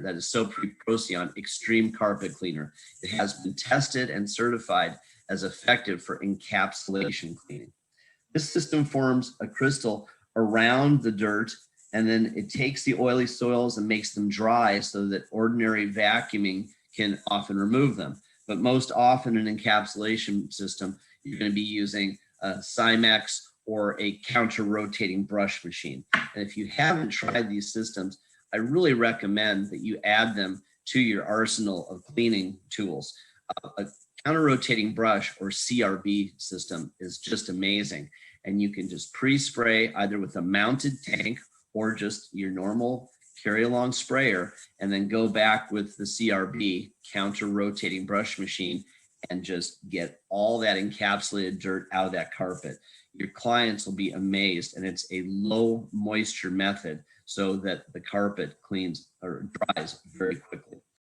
that is Procyon Extreme Carpet Cleaner. It has been tested and certified as effective for encapsulation cleaning. This system forms a crystal around the dirt, and then it takes the oily soils and makes them dry so that ordinary vacuuming can often remove them. But most often an encapsulation system, you're going to be using a Symax or a counter-rotating brush machine. And if you haven't tried these systems, I really recommend that you add them to your arsenal of cleaning tools. A counter-rotating brush or CRB system is just amazing. And you can just pre-spray either with a mounted tank or just your normal carry-along sprayer, and then go back with the CRB, counter-rotating brush machine, and just get all that encapsulated dirt out of that carpet. Your clients will be amazed, and it's a low moisture method so that the carpet cleans or dries very quickly.